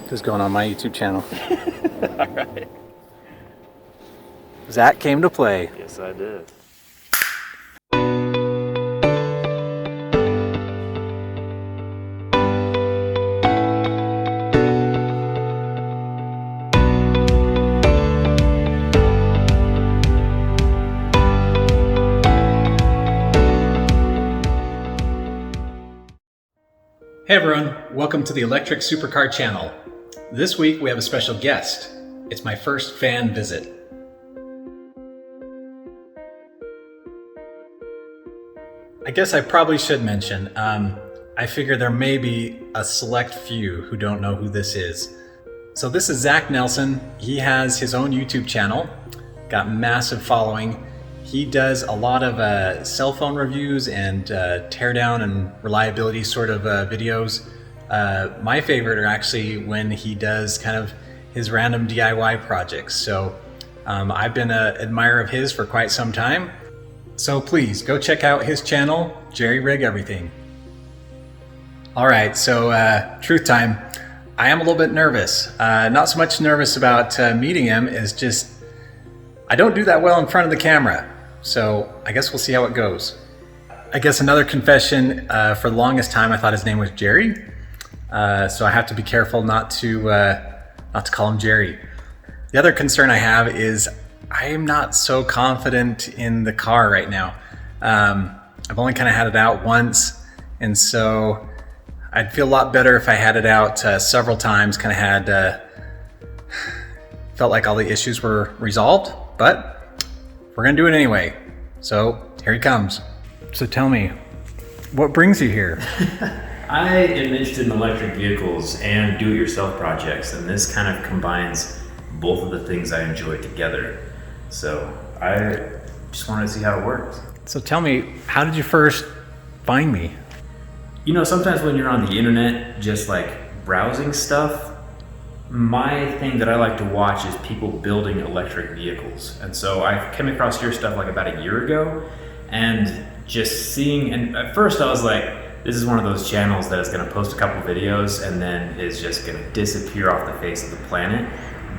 This is going on my YouTube channel. Alright. Zack came to play. Yes, I did. Hey everyone, welcome to the Electric Supercar channel. This week we have a special guest. It's my first fan visit. I guess I probably should mention, I figure there may be a select few who don't know who this is. So this is Zack Nelson. He has his own YouTube channel, got massive following. He does a lot of cell phone reviews and teardown and reliability sort of videos. My favorite are actually when he does kind of his random DIY projects. So I've been an admirer of his for quite some time. So please go check out his channel, JerryRigEverything. All right, so truth time. I am a little bit nervous. Not so much nervous about meeting him as just I don't do that well in front of the camera. So I guess we'll see how it goes. I guess another confession, for the longest time I thought his name was Jerry. So I have to be careful not to call him Jerry. The other concern I have is I am not so confident in the car right now. I've only kind of had it out once, and so I'd feel a lot better if I had it out several times, kind of had, felt like all the issues were resolved, but we're gonna do it anyway. So here he comes. So tell me, what brings you here? I am interested in electric vehicles and do-it-yourself projects, and this kind of combines both of the things I enjoy together. So I just wanted to see how it works. So tell me, how did you first find me? You know, sometimes when you're on the internet, just like browsing stuff, my thing that I like to watch is people building electric vehicles. And so I came across your stuff like about a year ago, and just seeing, and at first I was like, this is one of those channels that is gonna post a couple videos and then is just gonna disappear off the face of the planet.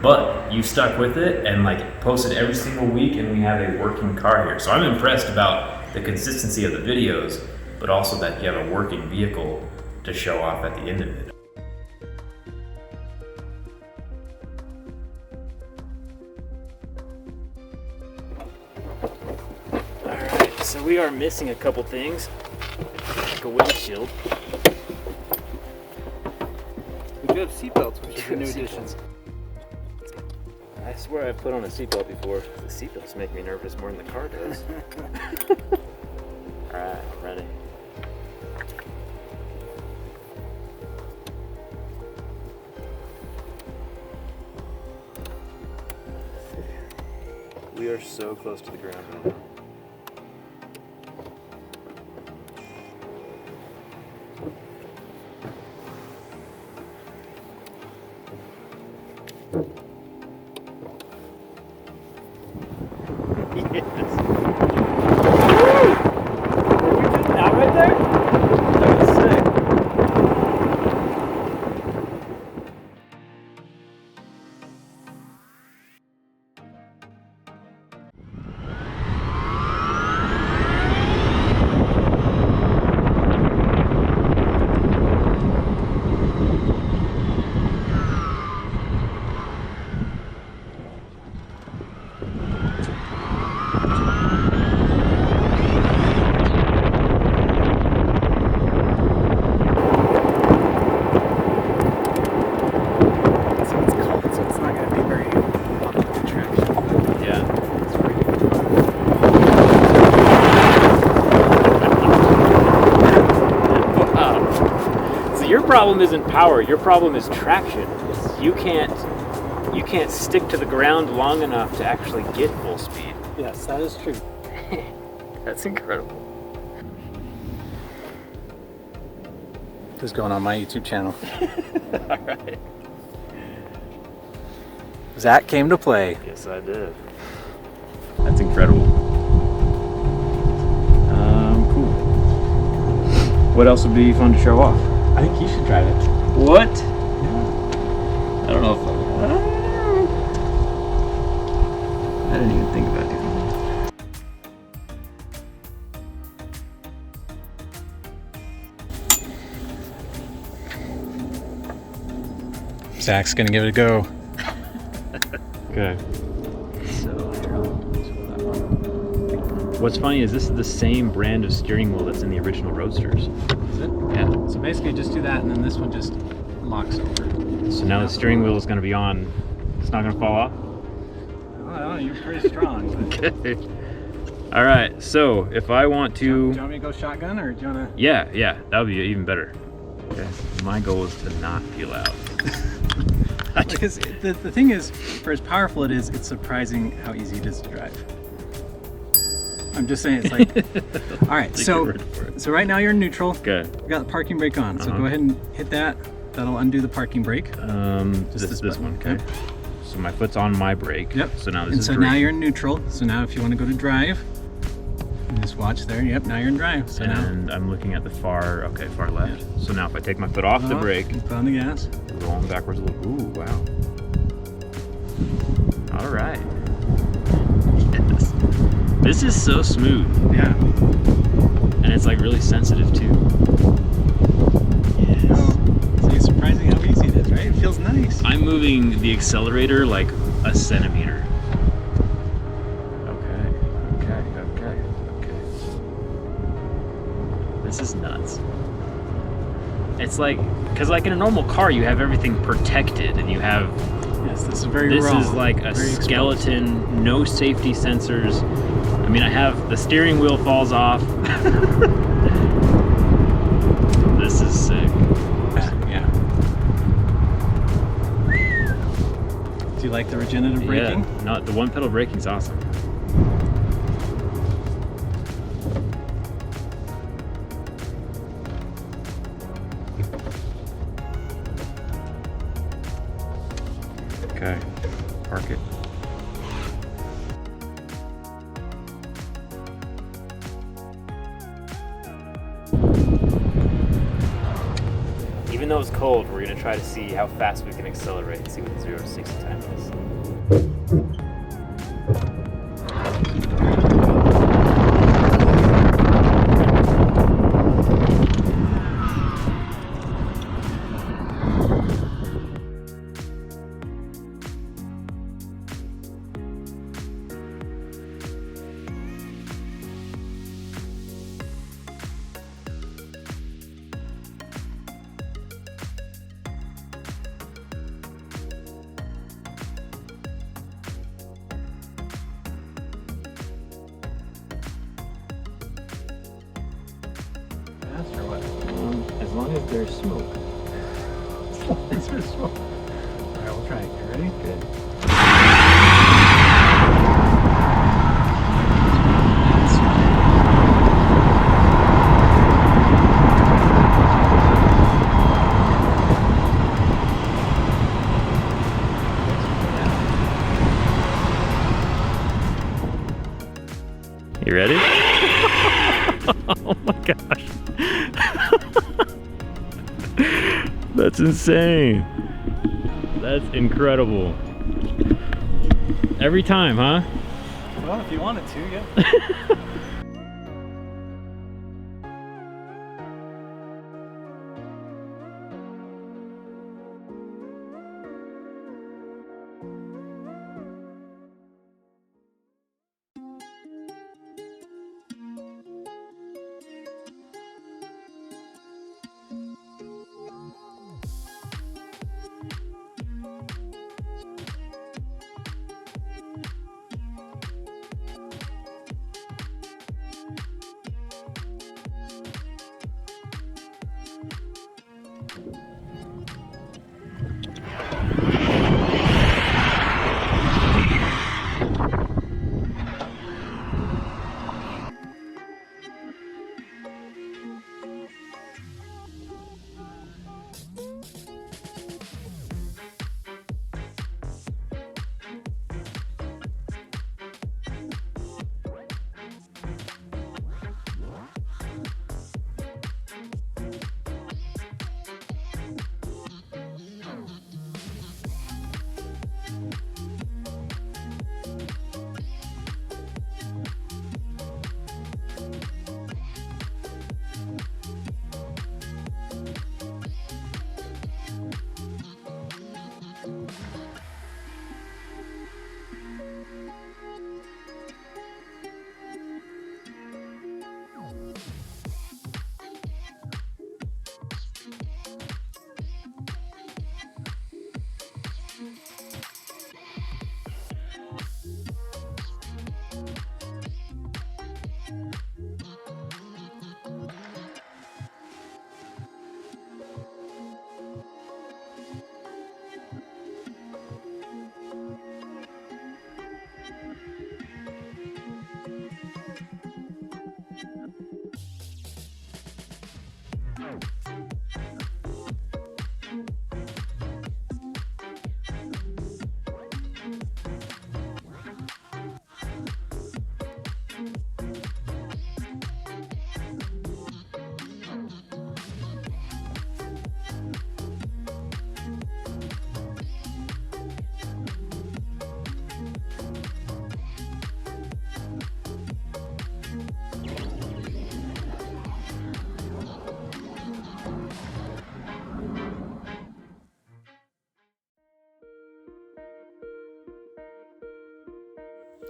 But you stuck with it and like posted every single week, and we have a working car here. So I'm impressed about the consistency of the videos, but also that you have a working vehicle to show off at the end of it. Alright, so we are missing a couple things, like a windshield. We do have seatbelts, which is a new addition. I swear I put on a seatbelt before. The seatbelts make me nervous more than the car does. Alright, ready. We are so close to the ground right now. Your problem isn't power, your problem is traction. You can't stick to the ground long enough to actually get full speed. Yes, that is true. That's incredible. This is going on my YouTube channel. Alright. Zack came to play. Yes, I did. That's incredible. Cool. What else would be fun to show off? I think you should drive it. What? Zach's gonna give it a go. Okay. So what's funny is this is the same brand of steering wheel that's in the original Roadsters. Is it? Yeah. So basically just do that and then this one just locks over. So now the steering wheel is going to be on. It's not going to fall off? I don't know, you're pretty strong. But... Okay. All right, so if I want to... Do you want me to go shotgun or do you want to... Yeah, that would be even better. Okay, my goal is to not peel out. Because the thing is, for as powerful it is, it's surprising how easy it is to drive. I'm just saying, it's like... All right, so right now you're in neutral. Okay. We got the parking brake on, so go ahead and hit that. That'll undo the parking brake. Just this one, okay. So my foot's on my brake. Yep. So now this is now you're in neutral. So now if you want to go to drive, just watch there. Yep, now you're in drive. So and I'm looking at the far left. Yeah. So now if I take my foot off the brake, put on the gas. Rolling backwards a little. Ooh, wow. All right. Yes. This is so smooth. Yeah. And it's like really sensitive too. Yes. Oh, it's surprising how easy it is, right? It feels nice. I'm moving the accelerator like a centimeter. Okay. This is nuts. It's like, because like in a normal car you have everything protected and you have... Yes, this is very raw. This is like a skeleton, exposed. No safety sensors. I mean, I have the steering wheel falls off. This is sick. Yeah. Do you like the regenerative braking? Yeah, no, the one pedal braking's awesome. Okay, park it. Even though it's cold, we're going to try to see how fast we can accelerate and see what the 0 to 60 time is. Or what? As long as there's smoke. As there's smoke. All right, we'll try it. You ready? Good. You ready? Oh my gosh. That's insane. That's incredible. Every time, huh? Well, if you wanted to, yeah.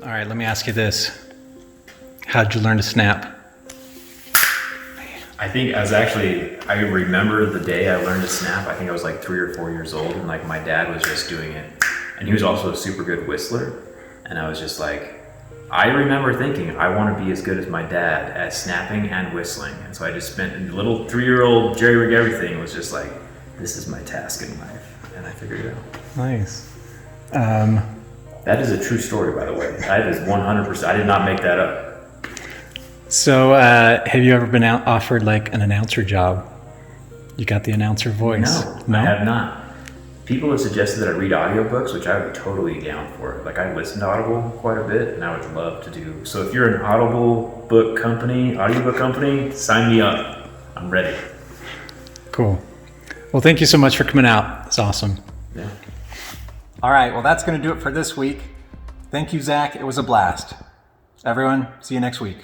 All right, let me ask you this. How'd you learn to snap? I think I remember the day I learned to snap. I think I was like 3 or 4 years old, and like my dad was just doing it. And he was also a super good whistler. And I was just like, I remember thinking, I want to be as good as my dad at snapping and whistling. And so I just spent, and the little 3-year-old JerryRigEverything was just like, this is my task in life. And I figured it out. Nice. That is a true story, by the way. That is 100%. I did not make that up. So, have you ever been offered like an announcer job? You got the announcer voice? No, I have not. People have suggested that I read audiobooks, which I would be totally down for. Like, I listen to Audible quite a bit, and I would love to do. So if you're an audiobook company, sign me up. I'm ready. Cool. Well, thank you so much for coming out. It's awesome. Yeah. All right, well, that's going to do it for this week. Thank you, Zach. It was a blast. Everyone, see you next week.